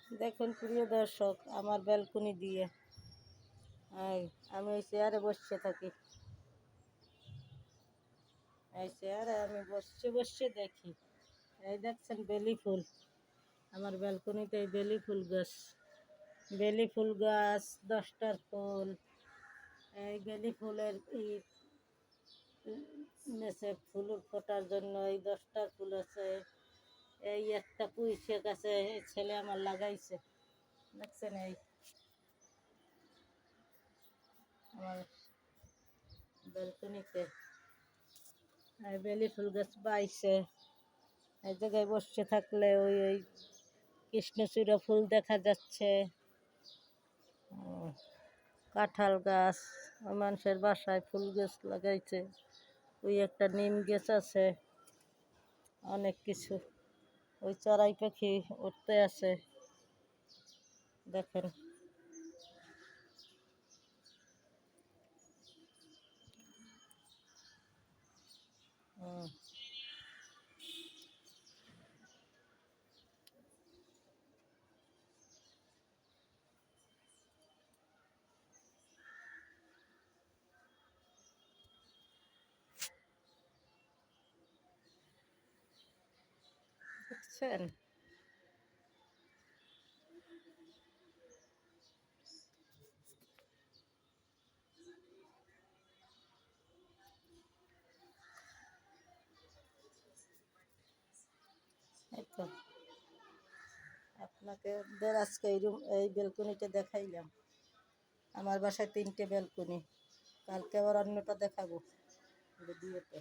দেখুন প্রিয় দর্শক, আমার ব্যালকনি দিয়ে আমি এই চেয়ারে বসে থাকি। এই চেয়ারে আমি বসে বসে দেখি। এই দেখছেন বেলি ফুল, আমার ব্যালকনিতে এই বেলি ফুল গাছ, বেলি ফুল গাছ 10টার ফুল। এই বেলি ফুলের নেচে ফুল ফোটার জন্য এই 10টার ফুল আছে। এই একটা পুঁই শাক আছে, এই ছেলে আমার লাগাইছে, দেখছেন। এই আমার ব্যালকনিতে এই বেলি ফুল গাছ পাইছে। এই জায়গায় বসে থাকলে ওই ওই কৃষ্ণচূড়া ফুল দেখা যাচ্ছে। কাঁঠাল গাছ, ওই মানুষের বাসায় ফুল গাছ লাগাইছে। ওই একটা নিম গাছ আছে, অনেক কিছু। ওই চড়াই পাখি উঠতে আছে, দেখেন। দেখছেন। এই তো আপনাকে আজকে এই ব্যালকনিটা দেখাইলাম। আমার বাসায় 3টে ব্যালকনি, কালকে আবার অন্যটা দেখাবো ভিডিওতে।